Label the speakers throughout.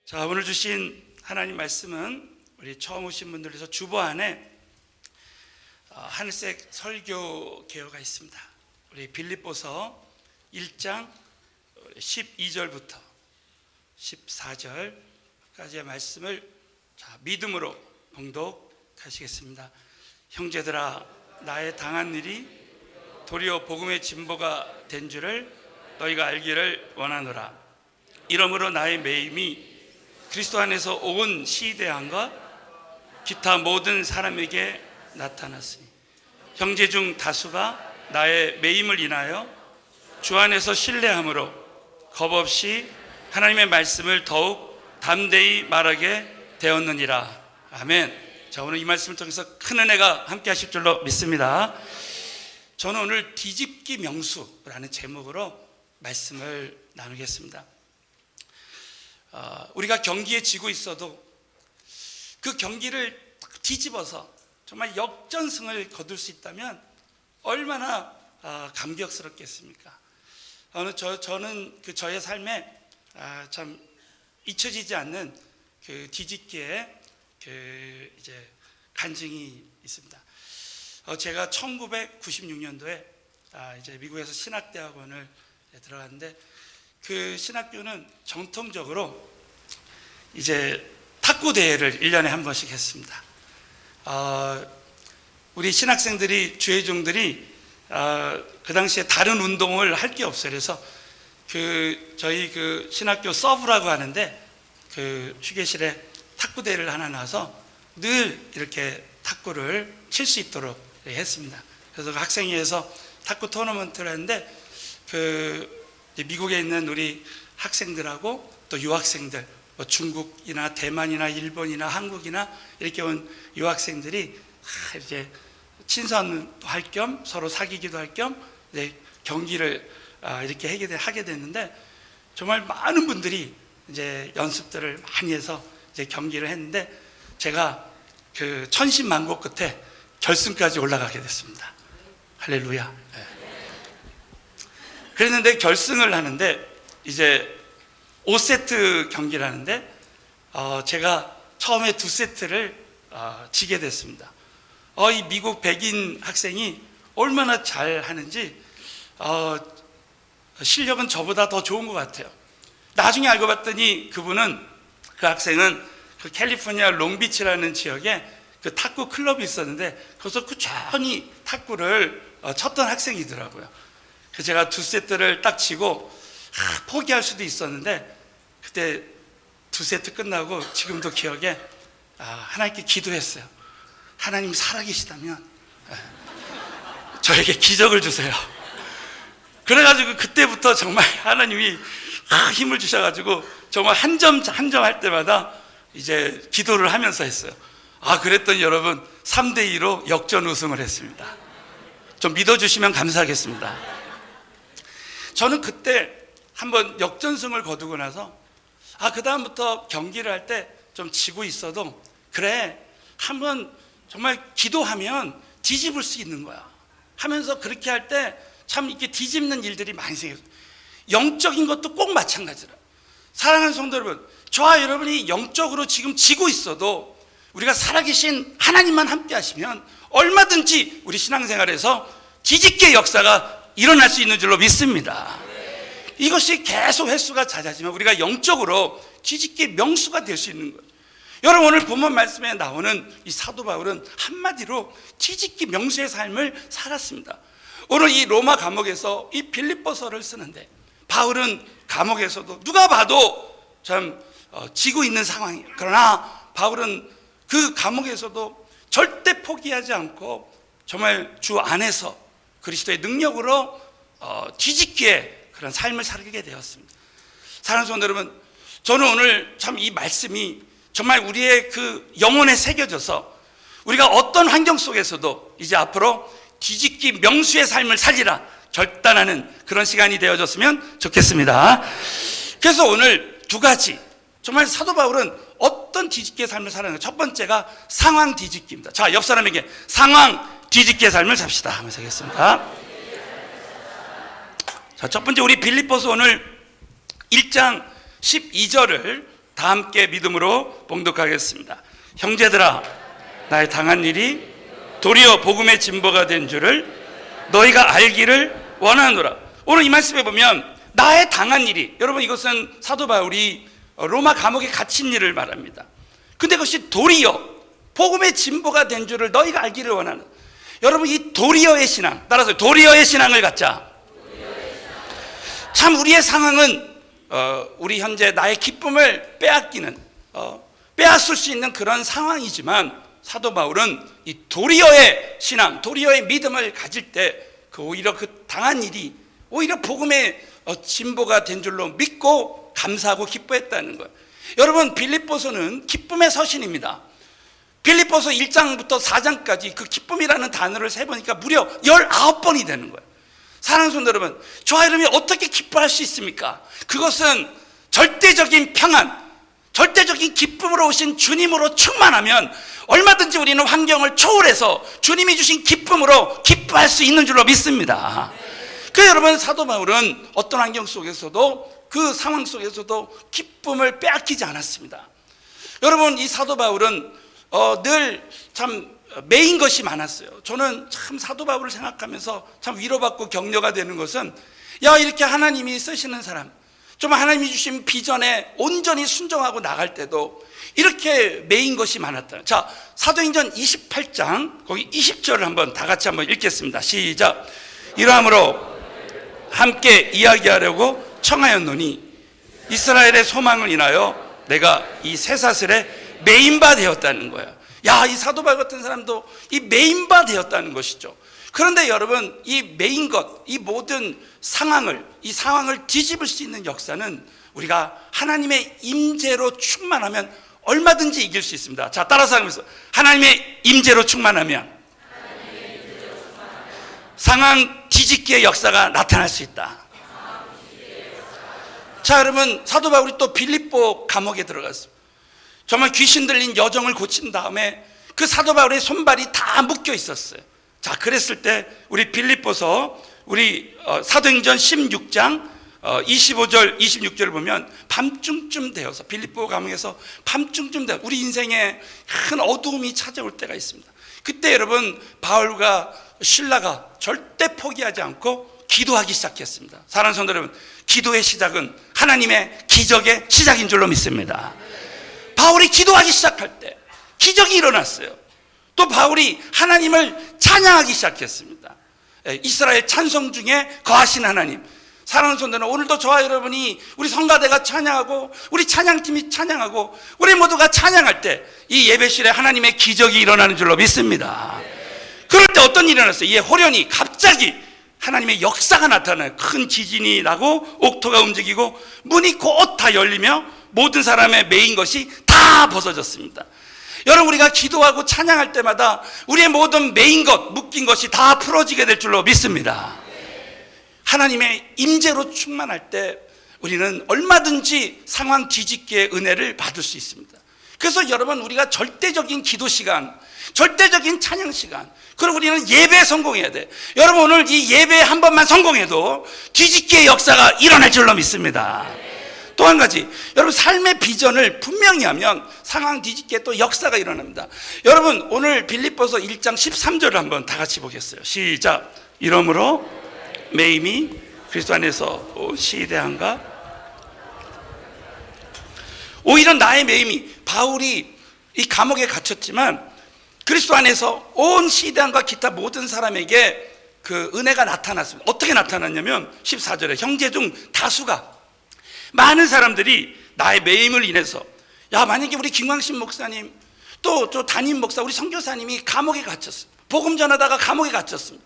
Speaker 1: 자, 오늘 주신 하나님 말씀은 우리 처음 오신 분들에서 주보 안에 하늘색 설교 개요가 있습니다. 우리 빌립보서 1장 12절부터 14절까지의 말씀을 믿음으로 봉독하시겠습니다. 형제들아, 나의 당한 일이 도리어 복음의 진보가 된 줄을 너희가 알기를 원하노라. 이러므로 나의 매임이 그리스도 안에서 온 시대함과 기타 모든 사람에게 나타났으니 형제 중 다수가 나의 매임을 인하여 주 안에서 신뢰함으로 겁없이 하나님의 말씀을 더욱 담대히 말하게 되었느니라. 아멘. 자, 오늘 이 말씀을 통해서 큰 은혜가 함께 하실 줄로 믿습니다. 저는 오늘 뒤집기 명수라는 제목으로 말씀을 나누겠습니다. 우리가 경기에 지고 있어도 그 경기를 뒤집어서 정말 역전승을 거둘 수 있다면 얼마나 감격스럽겠습니까? 저는 저의 삶에 참 잊혀지지 않는 그 뒤집기의 이제 간증이 있습니다. 제가 1996년도에 이제 미국에서 신학대학원을 들어갔는데, 그 신학교는 전통적으로 이제 탁구 대회를 1년에 한 번씩 했습니다. 우리 신학생들이, 주회종들이 그 당시에 다른 운동을 할 게 없어요. 그래서 저희 신학교 서브라고 하는데, 그 휴게실에 탁구 대회를 하나 놔서 늘 이렇게 탁구를 칠 수 있도록 했습니다. 그래서 그 학생회에서 탁구 토너먼트를 했는데, 미국에 있는 우리 학생들하고 또 유학생들, 중국이나 대만이나 일본이나 한국이나 이렇게 온 유학생들이 이렇게 친선도 할 겸 서로 사귀기도 할 겸 경기를 이렇게 하게 됐는데, 정말 많은 분들이 이제 연습들을 많이 해서 이제 경기를 했는데, 제가 그 천신만고 끝에 결승까지 올라가게 됐습니다. 할렐루야. 그랬는데 결승을 하는데 이제 5세트 경기를 하는데 제가 처음에 2세트를 지게 됐습니다. 이 미국 백인 학생이 얼마나 잘하는지 실력은 저보다 더 좋은 것 같아요. 나중에 알고 봤더니 그 학생은 그 캘리포니아 롱비치라는 지역에 그 탁구 클럽이 있었는데 거기서 꾸준히 탁구를 쳤던 학생이더라고요. 그래서 제가 2세트를 딱 치고 포기할 수도 있었는데, 그때 2세트 끝나고 지금도 기억에 하나님께 기도했어요. 하나님 살아계시다면 저에게 기적을 주세요. 그래가지고 그때부터 정말 하나님이 힘을 주셔가지고 정말 한 점 할 때마다 이제 기도를 하면서 했어요. 그랬더니 여러분 3대2로 역전 우승을 했습니다. 좀 믿어주시면 감사하겠습니다. 저는 그때 한번 역전승을 거두고 나서 그 다음부터 경기를 할 때 좀 지고 있어도 그래, 한번 정말 기도하면 뒤집을 수 있는 거야 하면서 그렇게 할 때 참 이렇게 뒤집는 일들이 많이 생겨요. 영적인 것도 꼭 마찬가지라. 사랑하는 성도 여러분, 저와 여러분이 영적으로 지금 지고 있어도 우리가 살아계신 하나님만 함께 하시면 얼마든지 우리 신앙생활에서 뒤집기의 역사가 일어날 수 있는 줄로 믿습니다. 이것이 계속 횟수가 잦아지면 우리가 영적으로 뒤집기의 명수가 될 수 있는 거예요. 여러분, 오늘 본문 말씀에 나오는 이 사도 바울은 한마디로 뒤집기 명수의 삶을 살았습니다. 오늘 이 로마 감옥에서 이 빌립보서를 쓰는데, 바울은 감옥에서도 누가 봐도 참 지고 있는 상황이에요. 그러나 바울은 그 감옥에서도 절대 포기하지 않고 정말 주 안에서 그리스도의 능력으로 뒤집기에 그런 삶을 살게 되었습니다. 사랑하는 성도 여러분, 저는 오늘 참 이 말씀이 정말 우리의 그 영혼에 새겨져서 우리가 어떤 환경 속에서도 이제 앞으로 뒤집기 명수의 삶을 살리라 결단하는 그런 시간이 되어졌으면 좋겠습니다. 그래서 오늘 2가지, 정말 사도 바울은 어떤 뒤집기의 삶을 살았는가. 첫 번째가 상황 뒤집기입니다. 자, 옆 사람에게 상황 뒤집기의 삶을 삽시다 하면서 하겠습니다. 자, 첫 번째 우리 빌립보서 오늘 1장 12절을 다 함께 믿음으로 봉독하겠습니다. 형제들아, 나의 당한 일이 도리어 복음의 진보가 된 줄을 너희가 알기를 원하노라. 오늘 이 말씀에 보면 나의 당한 일이, 여러분 이것은 사도 바울이 로마 감옥에 갇힌 일을 말합니다. 근데 그것이 도리어 복음의 진보가 된 줄을 너희가 알기를 원하는, 여러분 이 도리어의 신앙, 따라서 도리어의 신앙을 갖자. 참 우리의 상황은 우리 현재 나의 기쁨을 빼앗을 수 있는 그런 상황이지만, 사도 바울은 이 도리어의 신앙, 도리어의 믿음을 가질 때 오히려 그 당한 일이 오히려 복음의 진보가 된 줄로 믿고 감사하고 기뻐했다는 거예요. 여러분, 빌립보서는 기쁨의 서신입니다. 빌립보서 1장부터 4장까지 그 기쁨이라는 단어를 세보니까 무려 19번이 되는 거예요. 사랑하는 성도 여러분, 저와 여러분이 어떻게 기뻐할 수 있습니까? 그것은 절대적인 평안, 절대적인 기쁨으로 오신 주님으로 충만하면 얼마든지 우리는 환경을 초월해서 주님이 주신 기쁨으로 기뻐할 수 있는 줄로 믿습니다. 그래서 여러분, 사도 바울은 어떤 환경 속에서도, 그 상황 속에서도 기쁨을 빼앗기지 않았습니다. 여러분, 이 사도 바울은 늘 참 매인 것이 많았어요. 저는 참 사도 바울을 생각하면서 참 위로받고 격려가 되는 것은, 야, 이렇게 하나님이 쓰시는 사람, 좀 하나님이 주신 비전에 온전히 순종하고 나갈 때도 이렇게 매인 것이 많았다. 자, 사도행전 28장 거기 20절을 한번 다 같이 한번 읽겠습니다. 시작. 이러함으로 함께 이야기하려고 청하였노니 이스라엘의 소망을 인하여 내가 이 쇠사슬에 매인바 되었다는 거예요. 야, 이 사도 바울 같은 사람도 이 매인바 되었다는 것이죠. 그런데 여러분, 이 매인 것, 이 모든 상황을, 이 상황을 뒤집을 수 있는 역사는 우리가 하나님의 임재로 충만하면 얼마든지 이길 수 있습니다. 자, 따라서 하면서, 하나님의 임재로 충만하면 상황 뒤집기의 역사가 나타날 수 있다. 자, 여러분, 사도 바울이 또 빌립보 감옥에 들어갔습니다. 정말 귀신 들린 여정을 고친 다음에 그 사도 바울의 손발이 다 묶여 있었어요. 자, 그랬을 때 우리 빌립보서, 우리 사도행전 16장 25절 26절을 보면 밤중쯤 되어서, 빌립보 감옥에서 밤중쯤 되어 우리 인생에 큰 어두움이 찾아올 때가 있습니다. 그때 여러분, 바울과 실라가 절대 포기하지 않고 기도하기 시작했습니다. 사랑하는 성도 여러분, 기도의 시작은 하나님의 기적의 시작인 줄로 믿습니다. 바울이 기도하기 시작할 때 기적이 일어났어요. 또 바울이 하나님을 찬양하기 시작했습니다. 이스라엘 찬송 중에 거하신 하나님. 사랑하는 성도는, 오늘도 저와 여러분이 우리 성가대가 찬양하고 우리 찬양팀이 찬양하고 우리 모두가 찬양할 때 이 예배실에 하나님의 기적이 일어나는 줄로 믿습니다. 그럴 때 어떤 일이 일어났어요? 이에 호련히 갑자기 하나님의 역사가 나타나요. 큰 지진이 나고 옥토가 움직이고 문이 곧 다 열리며 모든 사람의 매인 것이 다 벗어졌습니다. 여러분, 우리가 기도하고 찬양할 때마다 우리의 모든 매인 것, 묶인 것이 다 풀어지게 될 줄로 믿습니다. 하나님의 임재로 충만할 때 우리는 얼마든지 상황 뒤집기의 은혜를 받을 수 있습니다. 그래서 여러분, 우리가 절대적인 기도 시간, 절대적인 찬양 시간, 그리고 우리는 예배에 성공해야 돼. 여러분, 오늘 이 예배에 한 번만 성공해도 뒤집기의 역사가 일어날 줄로 믿습니다. 또 한 가지, 여러분, 삶의 비전을 분명히 하면 상황 뒤집기에 또 역사가 일어납니다. 여러분, 오늘 빌립보서 1장 13절을 한번 다 같이 보겠어요. 시작. 이러므로 매임이 그리스도 안에서 시대한가? 오히려 나의 매임이, 바울이 이 감옥에 갇혔지만 그리스도 안에서 온 시대한과 기타 모든 사람에게 그 은혜가 나타났습니다. 어떻게 나타났냐면 14절에 형제 중 다수가, 많은 사람들이 나의 매임을 인해서, 야, 만약에 우리 김광신 목사님, 또 저 담임 목사, 우리 선교사님이 감옥에 갇혔어요. 복음 전하다가 감옥에 갇혔습니다.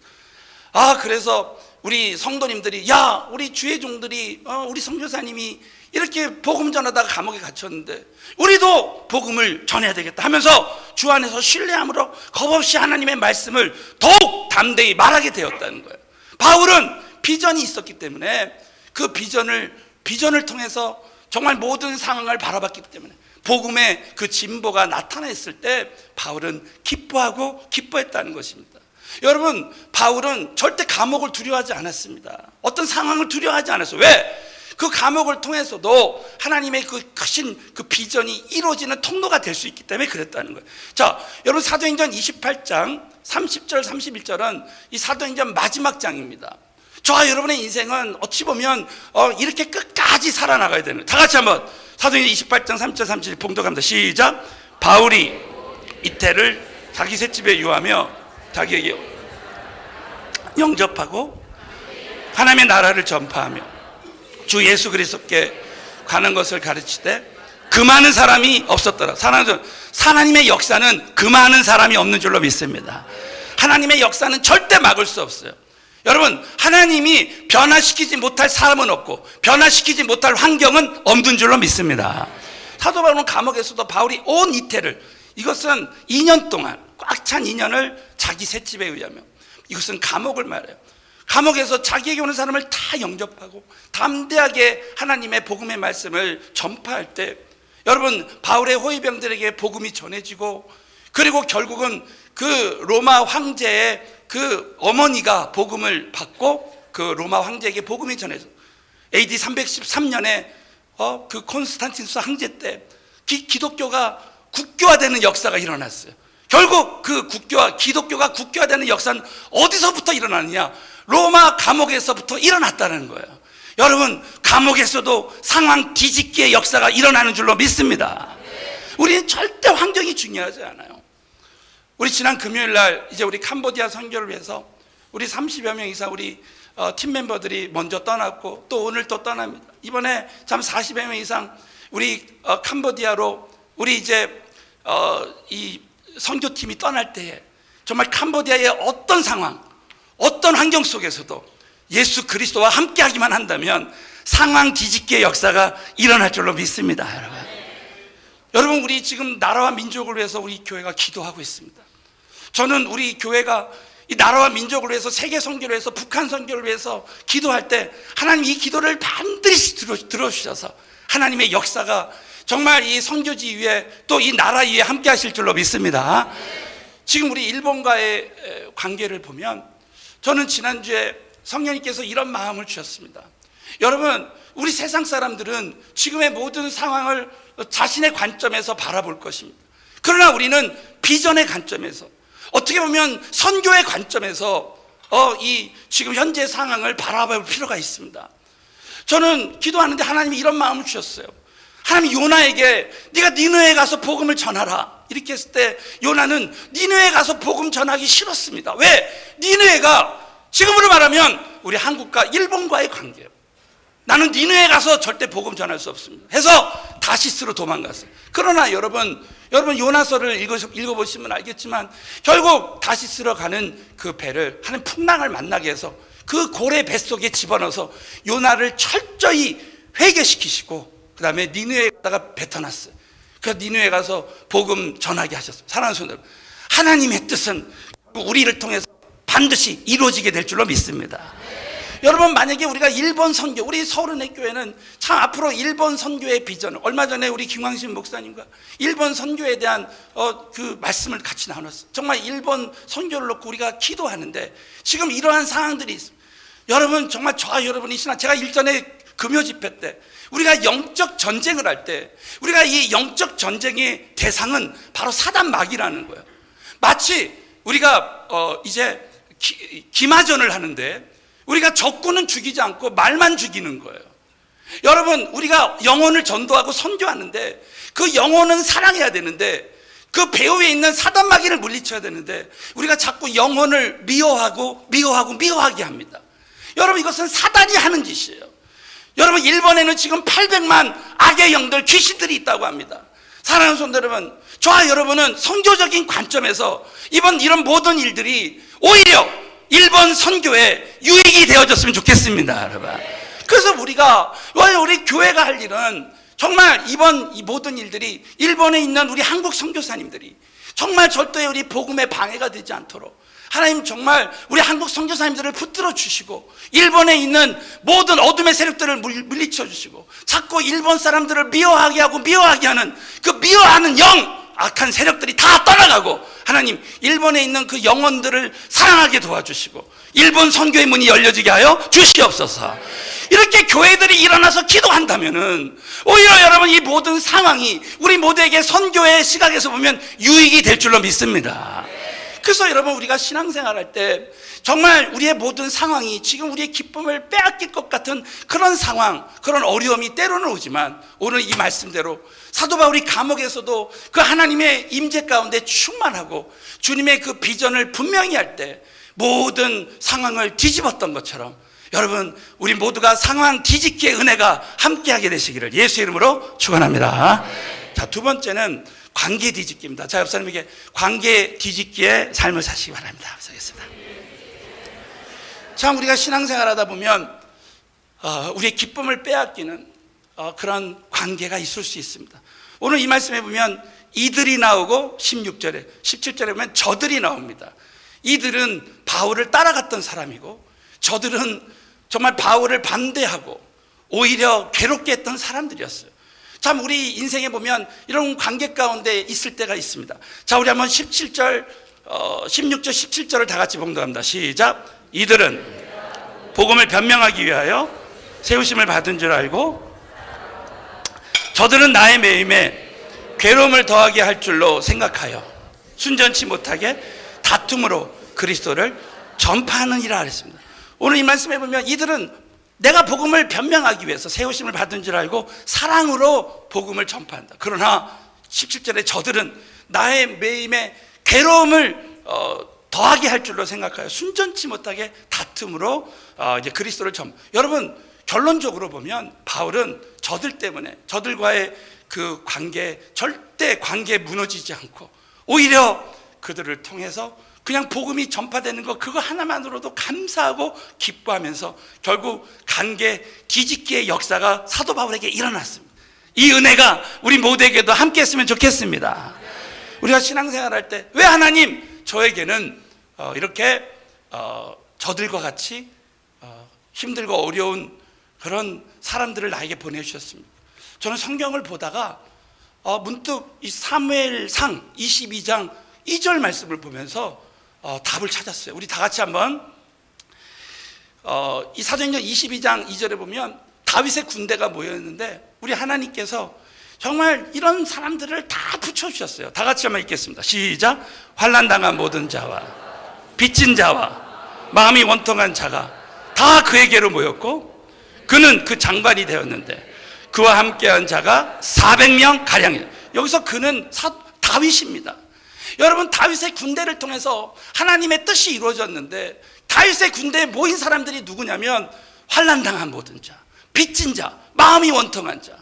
Speaker 1: 아, 그래서 우리 성도님들이, 야, 우리 주의 종들이, 우리 선교사님이 이렇게 복음 전하다가 감옥에 갇혔는데 우리도 복음을 전해야 되겠다 하면서 주 안에서 신뢰함으로 겁없이 하나님의 말씀을 더욱 담대히 말하게 되었다는 거예요. 바울은 비전이 있었기 때문에 그 비전을 통해서 정말 모든 상황을 바라봤기 때문에 복음의 그 진보가 나타났을 때 바울은 기뻐하고 기뻐했다는 것입니다. 여러분, 바울은 절대 감옥을 두려워하지 않았습니다. 어떤 상황을 두려워하지 않았어요. 왜? 그 감옥을 통해서도 하나님의 그 크신 그 비전이 이루어지는 통로가 될 수 있기 때문에 그랬다는 거예요. 자, 여러분 사도행전 28장 30절 31절은 이 사도행전 마지막 장입니다. 저와 여러분의 인생은 어찌 보면 이렇게 끝까지 살아나가야 되는 거예요. 다 같이 한번 사도행전 28장 30절 31절 봉독합니다. 시작. 바울이 이태를 자기 셋집에 유하며 자기에게 영접하고 하나님의 나라를 전파하며 주 예수 그리스도께 가는 것을 가르치되 그 많은 사람이 없었더라. 하나님의 역사는 그 많은 사람이 없는 줄로 믿습니다. 하나님의 역사는 절대 막을 수 없어요. 여러분, 하나님이 변화시키지 못할 사람은 없고 변화시키지 못할 환경은 없는 줄로 믿습니다. 사도 바울은 감옥에서도 바울이 온 이태를, 이것은 2년 동안 꽉 찬 2년을 자기 셋집에 의하며, 이것은 감옥을 말해요. 감옥에서 자기에게 오는 사람을 다 영접하고 담대하게 하나님의 복음의 말씀을 전파할 때, 여러분, 바울의 호위병들에게 복음이 전해지고, 그리고 결국은 그 로마 황제의 그 어머니가 복음을 받고 그 로마 황제에게 복음이 전해져. AD 313년에 그 콘스탄티누스 황제 때 기독교가 국교화되는 역사가 일어났어요. 결국 그 기독교가 국교화되는 역사는 어디서부터 일어나느냐? 로마 감옥에서부터 일어났다는 거예요. 여러분, 감옥에서도 상황 뒤집기의 역사가 일어나는 줄로 믿습니다. 우리는 절대 환경이 중요하지 않아요. 우리 지난 금요일 날 이제 우리 캄보디아 선교를 위해서 우리 30여 명 이상 우리 팀 멤버들이 먼저 떠났고 또 오늘 또 떠납니다. 이번에 참 40여 명 이상 우리 캄보디아로 우리 이제 이 선교팀이 떠날 때에 정말 캄보디아의 어떤 상황, 어떤 환경 속에서도 예수 그리스도와 함께 하기만 한다면 상황 뒤집기의 역사가 일어날 줄로 믿습니다. 여러분, 우리 지금 나라와 민족을 위해서 우리 교회가 기도하고 있습니다. 저는 우리 교회가 이 나라와 민족을 위해서, 세계 선교를 위해서, 북한 선교를 위해서 기도할 때 하나님 이 기도를 반드시 들어주셔서 하나님의 역사가 정말 이 선교지 위에 또 이 나라 위에 함께 하실 줄로 믿습니다. 지금 우리 일본과의 관계를 보면 저는 지난주에 성령님께서 이런 마음을 주셨습니다. 여러분, 우리 세상 사람들은 지금의 모든 상황을 자신의 관점에서 바라볼 것입니다. 그러나 우리는 비전의 관점에서, 어떻게 보면 선교의 관점에서 이 지금 현재 상황을 바라볼 필요가 있습니다. 저는 기도하는데 하나님이 이런 마음을 주셨어요. 하나님이 요나에게 네가 니느웨에 가서 복음을 전하라 이렇게 했을 때 요나는 니느웨에 가서 복음 전하기 싫었습니다. 왜? 니느웨가 지금으로 말하면 우리 한국과 일본과의 관계예요. 나는 니느웨에 가서 절대 복음 전할 수 없습니다 해서 다시스로 도망갔어요. 그러나 여러분 요나서를 읽어보시면 알겠지만 결국 다시스로 가는 그 배를 하는 풍랑을 만나게 해서 그 고래 뱃속에 집어넣어서 요나를 철저히 회개시키시고 그 다음에 니느웨에 갔다가 뱉어놨어요. 그래서 니느웨에 가서 복음 전하게 하셨어요. 사랑하는 성도 여러분, 하나님의 뜻은 우리를 통해서 반드시 이루어지게 될 줄로 믿습니다. 여러분, 만약에 우리가 일본 선교, 우리 서울은혜 교회는 참 앞으로 일본 선교의 비전을, 얼마 전에 우리 김광신 목사님과 일본 선교에 대한 그 말씀을 같이 나눴어요. 정말 일본 선교를 놓고 우리가 기도하는데 지금 이러한 상황들이 있습니다. 여러분, 정말 저와 여러분이 제가 일전에 금요 집회 때 우리가 영적 전쟁을 할 때 우리가 이 영적 전쟁의 대상은 바로 사단마귀라는 거예요. 마치 우리가 이제 기마전을 하는데 우리가 적군은 죽이지 않고 말만 죽이는 거예요. 여러분, 우리가 영혼을 전도하고 선교하는데 그 영혼은 사랑해야 되는데 그 배후에 있는 사단마귀를 물리쳐야 되는데 우리가 자꾸 영혼을 미워하게 합니다. 여러분, 이것은 사단이 하는 짓이에요. 여러분, 일본에는 지금 800만 악의 영들, 귀신들이 있다고 합니다. 사랑하는 성도 여러분, 저와 여러분은 선교적인 관점에서 이런 모든 일들이 오히려 일본 선교에 유익이 되어졌으면 좋겠습니다, 여러분. 그래서 우리 교회가 할 일은 정말 이 모든 일들이 일본에 있는 우리 한국 선교사님들이 정말 절대 우리 복음에 방해가 되지 않도록 하나님 정말 우리 한국 선교사님들을 붙들어 주시고 일본에 있는 모든 어둠의 세력들을 물리쳐 주시고 자꾸 일본 사람들을 미워하게 하는 그 미워하는 악한 세력들이 다 떠나가고 하나님, 일본에 있는 그 영혼들을 사랑하게 도와주시고 일본 선교의 문이 열려지게 하여 주시옵소서. 이렇게 교회들이 일어나서 기도한다면은 오히려 여러분 이 모든 상황이 우리 모두에게 선교의 시각에서 보면 유익이 될 줄로 믿습니다. 그래서 여러분, 우리가 신앙생활할 때 정말 우리의 모든 상황이 지금 우리의 기쁨을 빼앗길 것 같은 그런 상황, 그런 어려움이 때로는 오지만, 오늘 이 말씀대로 사도 바울이 감옥에서도 그 하나님의 임재 가운데 충만하고 주님의 그 비전을 분명히 할 때 모든 상황을 뒤집었던 것처럼, 여러분 우리 모두가 상황 뒤집기의 은혜가 함께하게 되시기를 예수의 이름으로 축원합니다. 자, 두 번째는 관계 뒤집기입니다. 자, 옆 사람에게 관계 뒤집기의 삶을 사시기 바랍니다. 하겠습니다. 참, 우리가 신앙생활하다 보면 우리의 기쁨을 빼앗기는 그런 관계가 있을 수 있습니다. 오늘 이 말씀에 보면 이들이 나오고 16절에 17절에 보면 저들이 나옵니다. 이들은 바울을 따라갔던 사람이고 저들은 정말 바울을 반대하고 오히려 괴롭게 했던 사람들이었어요. 참, 우리 인생에 보면 이런 관계 가운데 있을 때가 있습니다. 자, 우리 한번 16절 17절을 다 같이 봉독합니다. 시작. 이들은 복음을 변명하기 위하여 세우심을 받은 줄 알고 저들은 나의 매임에 괴로움을 더하게 할 줄로 생각하여 순전치 못하게 다툼으로 그리스도를 전파하느니라 그랬습니다. 오늘 이 말씀에 보면 이들은 내가 복음을 변명하기 위해서 세우심을 받은 줄 알고 사랑으로 복음을 전파한다. 그러나 17절에 저들은 나의 매임에 괴로움을 더하게 할 줄로 생각하여 순전치 못하게 다툼으로 이제 그리스도를 여러분, 결론적으로 보면 바울은 저들 때문에, 저들과의 그 관계, 절대 관계 무너지지 않고 오히려 그들을 통해서 그냥 복음이 전파되는 것, 그거 하나만으로도 감사하고 기뻐하면서 결국 관계 뒤집기의 역사가 사도 바울에게 일어났습니다. 이 은혜가 우리 모두에게도 함께 했으면 좋겠습니다. 우리가 신앙생활할 때 왜 하나님 저에게는 이렇게 저들과 같이 힘들고 어려운 그런 사람들을 나에게 보내주셨습니다. 저는 성경을 보다가 문득 이 사무엘상 22장 2절 말씀을 보면서 답을 찾았어요. 우리 다 같이 한번 이 사도행전 22장 2절에 보면 다윗의 군대가 모였는데 우리 하나님께서 정말 이런 사람들을 다 붙여주셨어요. 다 같이 한번 읽겠습니다. 시작. 환난당한 모든 자와 빚진 자와 마음이 원통한 자가 다 그에게로 모였고 그는 그 장관이 되었는데 그와 함께한 자가 400명 가량이에요. 여기서 그는 다윗입니다. 여러분, 다윗의 군대를 통해서 하나님의 뜻이 이루어졌는데 다윗의 군대에 모인 사람들이 누구냐면 환난당한 모든 자, 빚진 자, 마음이 원통한 자.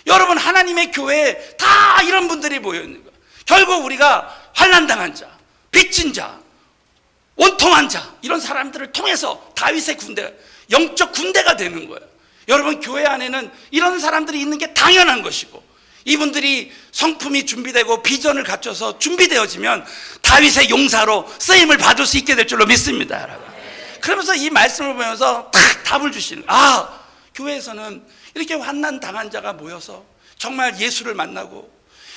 Speaker 1: 여러분, 하나님의 교회에 다 이런 분들이 모여 있는 거예요. 결국 우리가 환난당한 자, 빚진 자, 원통한 자, 이런 사람들을 통해서 다윗의 군대, 영적 군대가 되는 거예요. 여러분, 교회 안에는 이런 사람들이 있는 게 당연한 것이고 이분들이 성품이 준비되고 비전을 갖춰서 준비되어지면 다윗의 용사로 쓰임을 받을 수 있게 될 줄로 믿습니다. 여러분. 그러면서 이 말씀을 보면서 딱 답을 주시는, 교회에서는 이렇게 환난 당한 자가 모여서 정말 예수를 만나고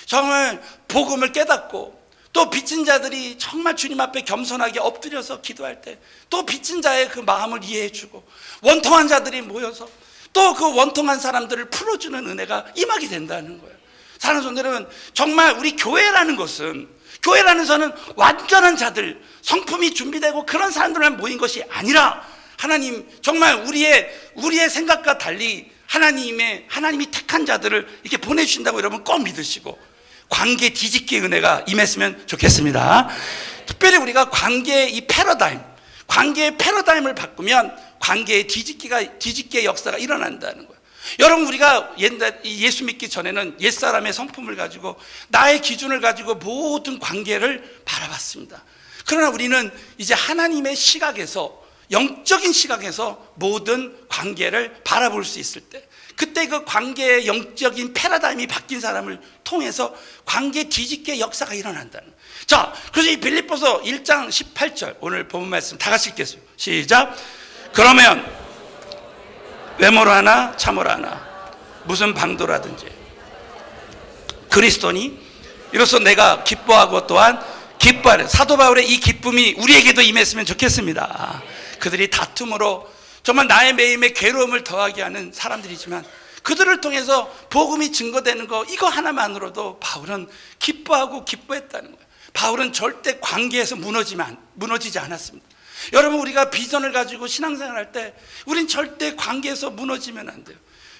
Speaker 1: 정말 복음을 깨닫고 또 빚진 자들이 정말 주님 앞에 겸손하게 엎드려서 기도할 때 또 빚진 자의 그 마음을 이해해주고 원통한 자들이 모여서 또 그 원통한 사람들을 풀어주는 은혜가 임하게 된다는 거예요. 사랑하는 성도 여러분, 정말 우리 교회라는 것은, 교회라는 것은 완전한 자들, 성품이 준비되고 그런 사람들만 모인 것이 아니라 하나님, 정말 우리의 생각과 달리 하나님이 택한 자들을 이렇게 보내주신다고 여러분 꼭 믿으시고 관계 뒤집기의 은혜가 임했으면 좋겠습니다. 특별히 우리가 관계의 이 관계의 패러다임을 바꾸면 관계의 뒤집기의 역사가 일어난다는 거예요. 여러분, 우리가 예수 믿기 전에는 옛사람의 성품을 가지고 나의 기준을 가지고 모든 관계를 바라봤습니다. 그러나 우리는 이제 하나님의 시각에서, 영적인 시각에서 모든 관계를 바라볼 수 있을 때, 그때 그 관계의 영적인 패러다임이 바뀐 사람을 통해서 관계 뒤집기의 역사가 일어난다는 거예요. 자, 그래서 이 빌립보서 1장 18절 오늘 본문 말씀 다 같이 읽겠습니다. 시작. 그러면 외모로 하나 참으로 하나 무슨 방도라든지 그리스도니 이로써 내가 기뻐하고 또한 기뻐하래. 사도 바울의 이 기쁨이 우리에게도 임했으면 좋겠습니다. 그들이 다툼으로 정말 나의 매임에 괴로움을 더하게 하는 사람들이지만 그들을 통해서 복음이 증거되는 거, 이거 하나만으로도 바울은 기뻐하고 기뻐했다는 거예요. 바울은 절대 관계에서 무너지지 않았습니다. 여러분, 우리가 비전을 가지고 신앙생활할 때 우린 절대 관계에서 무너지면 안 돼요.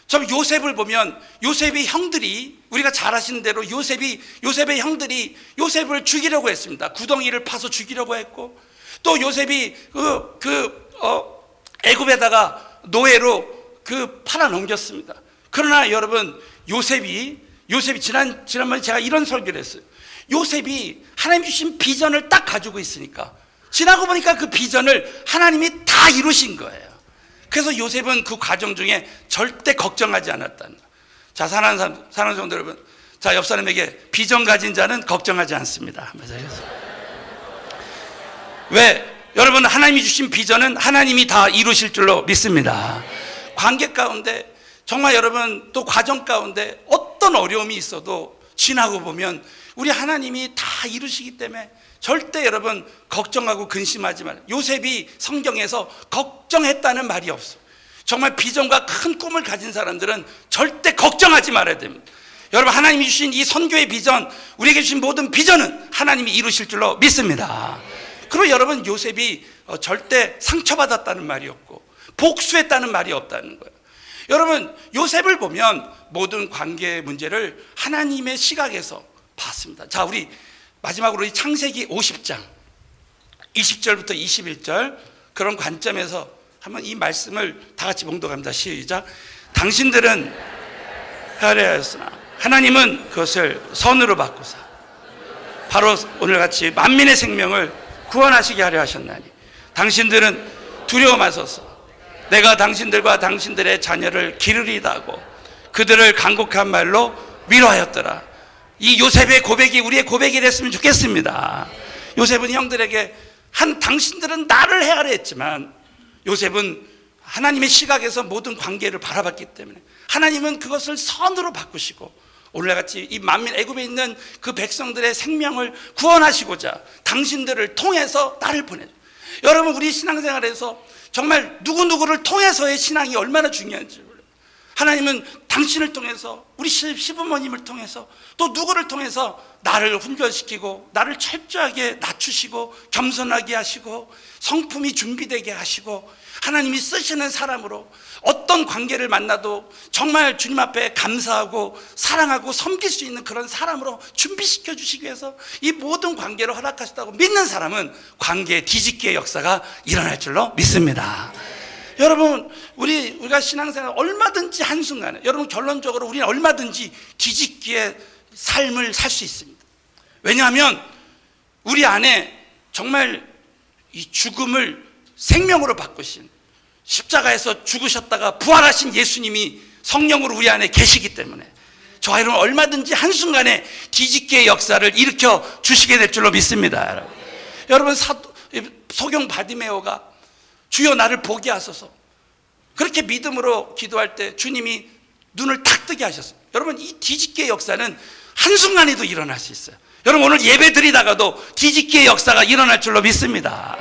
Speaker 1: 저 요셉을 보면 요셉의 형들이, 우리가 잘 아시는 대로 요셉의 형들이 요셉을 죽이려고 했습니다. 구덩이를 파서 죽이려고 했고, 또 요셉이 애굽에다가 노예로 팔아 넘겼습니다. 그러나 여러분, 요셉이 지난번에 제가 이런 설교를 했어요. 요셉이 하나님 주신 비전을 딱 가지고 있으니까 지나고 보니까 그 비전을 하나님이 다 이루신 거예요. 그래서 요셉은 그 과정 중에 절대 걱정하지 않았다는 거예요. 자, 사랑하는 성도 여러분, 자, 옆 사람에게 비전 가진 자는 걱정하지 않습니다. 왜? 여러분, 하나님이 주신 비전은 하나님이 다 이루실 줄로 믿습니다. 관계 가운데 정말 여러분, 또 과정 가운데 어떤 어려움이 있어도 지나고 보면 우리 하나님이 다 이루시기 때문에 절대 여러분 걱정하고 근심하지 말아요. 요셉이 성경에서 걱정했다는 말이 없어요. 정말 비전과 큰 꿈을 가진 사람들은 절대 걱정하지 말아야 됩니다. 여러분, 하나님이 주신 이 선교의 비전, 우리에게 주신 모든 비전은 하나님이 이루실 줄로 믿습니다. 그리고 여러분, 요셉이 절대 상처받았다는 말이 없고 복수했다는 말이 없다는 거예요. 여러분, 요셉을 보면 모든 관계 문제를 하나님의 시각에서 봤습니다. 자, 우리 마지막으로 이 창세기 50장 20절부터 21절 그런 관점에서 한번 이 말씀을 다 같이 봉독합니다. 시작. 당신들은 헤아려하였으나 하나님은 그것을 선으로 바꾸사 바로 오늘같이 만민의 생명을 구원하시게 하려 하셨나니 당신들은 두려워 마소서. 내가 당신들과 당신들의 자녀를 기르리다 하고 그들을 간곡한 말로 위로하였더라. 이 요셉의 고백이 우리의 고백이 됐으면 좋겠습니다. 요셉은 형들에게 당신들은 나를 헤아려 했지만 요셉은 하나님의 시각에서 모든 관계를 바라봤기 때문에 하나님은 그것을 선으로 바꾸시고 오늘같이 이 만민 애굽에 있는 그 백성들의 생명을 구원하시고자 당신들을 통해서 나를 보내요. 여러분, 우리 신앙생활에서 정말 누구누구를 통해서의 신앙이 얼마나 중요한지 몰라요. 하나님은 당신을 통해서, 우리 시부모님을 통해서, 또 누구를 통해서 나를 훈련시키고 나를 철저하게 낮추시고 겸손하게 하시고 성품이 준비되게 하시고 하나님이 쓰시는 사람으로 어떤 관계를 만나도 정말 주님 앞에 감사하고 사랑하고 섬길 수 있는 그런 사람으로 준비시켜 주시기 위해서 이 모든 관계를 허락하셨다고 믿는 사람은 관계의 뒤집기의 역사가 일어날 줄로 믿습니다. 여러분, 우리가 신앙생활 얼마든지 한순간에, 여러분, 결론적으로 우리는 얼마든지 뒤집기의 삶을 살 수 있습니다. 왜냐하면 우리 안에 정말 이 죽음을 생명으로 바꾸신, 십자가에서 죽으셨다가 부활하신 예수님이 성령으로 우리 안에 계시기 때문에 저와 여러분 얼마든지 한순간에 뒤집기의 역사를 일으켜 주시게 될 줄로 믿습니다. 여러분, 소경 바디메오가 주여 나를 보게 하소서, 그렇게 믿음으로 기도할 때 주님이 눈을 탁 뜨게 하셨어요. 여러분, 이 뒤집기의 역사는 한순간에도 일어날 수 있어요. 여러분, 오늘 예배 드리다가도 뒤집기의 역사가 일어날 줄로 믿습니다.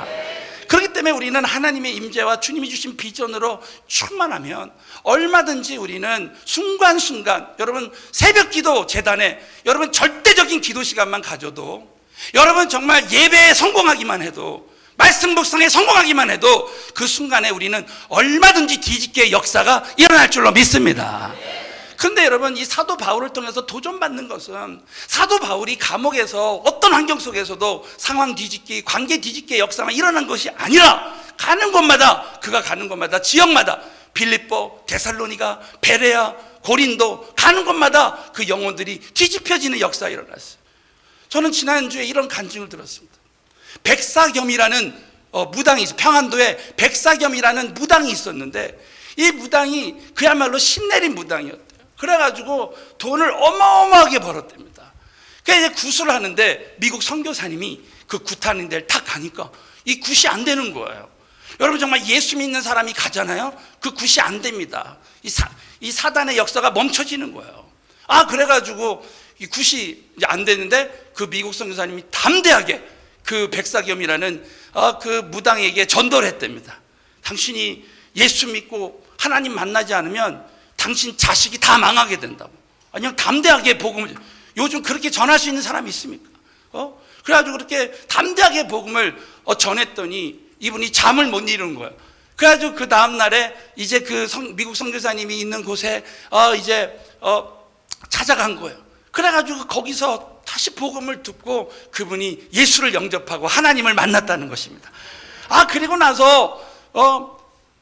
Speaker 1: 그렇기 때문에 우리는 하나님의 임재와 주님이 주신 비전으로 충만하면 얼마든지 우리는 순간순간, 여러분, 새벽 기도 재단에 여러분 절대적인 기도 시간만 가져도, 여러분 정말 예배에 성공하기만 해도, 말씀 묵상에 성공하기만 해도 그 순간에 우리는 얼마든지 뒤집기의 역사가 일어날 줄로 믿습니다. 그런데 여러분, 이 사도 바울을 통해서 도전받는 것은 사도 바울이 감옥에서 어떤 환경 속에서도 상황 뒤집기, 관계 뒤집기의 역사가 일어난 것이 아니라 그가 가는 곳마다 지역마다 빌립보, 데살로니가, 베레아, 고린도 가는 곳마다 그 영혼들이 뒤집혀지는 역사가 일어났어요. 저는 지난주에 이런 간증을 들었습니다. 백사겸이라는 무당이 있어요. 평안도에 백사겸이라는 무당이 있었는데 이 무당이 그야말로 신내린 무당이었대요. 그래가지고 돈을 어마어마하게 벌었답니다. 그래서 이제 굿을 하는데 미국 선교사님이 그 굿하는 데를 딱 가니까 이 굿이 안 되는 거예요. 여러분, 정말 예수 믿는 사람이 가잖아요. 그 굿이 안 됩니다. 이 사단의 역사가 멈춰지는 거예요. 그래가지고 이 굿이 이제 안 됐는데 그 미국 선교사님이 담대하게 그 백사겸이라는 그 무당에게 전도를 했답니다. 당신이 예수 믿고 하나님 만나지 않으면 당신 자식이 다 망하게 된다고. 그냥 담대하게 복음을, 요즘 그렇게 전할 수 있는 사람이 있습니까? 그래가지고 그렇게 담대하게 복음을 전했더니 이분이 잠을 못 이루는 거예요. 그래가지고 그 다음날에 이제 그 미국 선교사님이 있는 곳에 이제 찾아간 거예요. 그래가지고 거기서 다시 복음을 듣고 그분이 예수를 영접하고 하나님을 만났다는 것입니다. 그리고 나서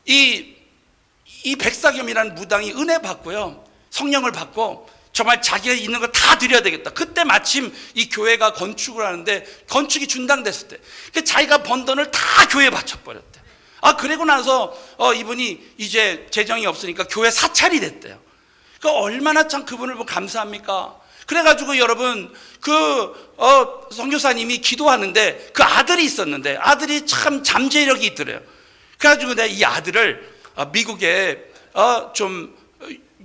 Speaker 1: 이 백사겸이라는 무당이 은혜 받고요, 성령을 받고 정말 자기가 있는 거 다 드려야 되겠다. 그때 마침 이 교회가 건축을 하는데 건축이 중단됐을 때 자기가 번 돈을 다 교회에 바쳐버렸대. 그리고 나서 이분이 이제 재정이 없으니까 교회 사찰이 됐대요. 얼마나 참 그분을 보고 감사합니까? 그래가지고 여러분 선교사님이 기도하는데 그 아들이 있었는데 아들이 참 잠재력이 있더래요. 그래가지고 내가 이 아들을 미국에 좀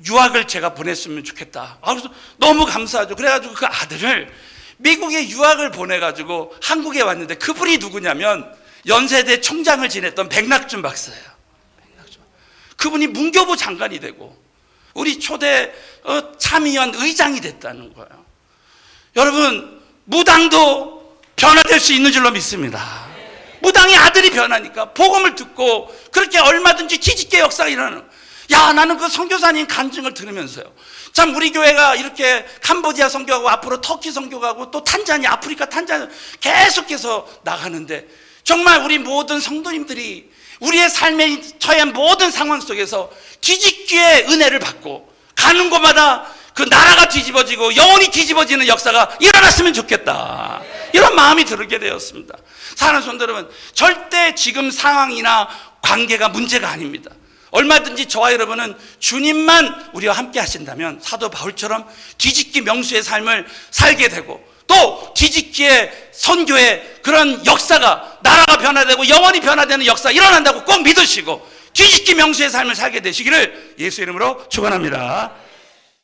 Speaker 1: 유학을 제가 보냈으면 좋겠다. 그래서 너무 감사하죠. 그래가지고 그 아들을 미국에 유학을 보내가지고 한국에 왔는데 그분이 누구냐면 연세대 총장을 지냈던 백낙준 박사예요. 그분이 문교부 장관이 되고 우리 초대 참의원 의장이 됐다는 거예요. 여러분, 무당도 변화될 수 있는 줄로 믿습니다. 무당의 아들이 변하니까 복음을 듣고 그렇게 얼마든지 뒤집게 역사가 일어나는 거예요. 나는 그 선교사님 간증을 들으면서요, 참 우리 교회가 이렇게 캄보디아 선교하고 앞으로 터키 선교하고 또 탄자니아, 아프리카 탄자니아 계속해서 나가는데 정말 우리 모든 성도님들이 우리의 삶에 처한 모든 상황 속에서 뒤집기의 은혜를 받고 가는 곳마다 그 나라가 뒤집어지고 영혼이 뒤집어지는 역사가 일어났으면 좋겠다, 이런 마음이 들게 되었습니다. 사랑하는 성도 여러분, 절대 지금 상황이나 관계가 문제가 아닙니다. 얼마든지 저와 여러분은 주님만 우리와 함께 하신다면 사도 바울처럼 뒤집기 명수의 삶을 살게 되고 또 뒤집기의 선교의 그런 역사가, 나라가 변화되고 영원히 변화되는 역사가 일어난다고 꼭 믿으시고 뒤집기 명수의 삶을 살게 되시기를 예수 이름으로 축원합니다.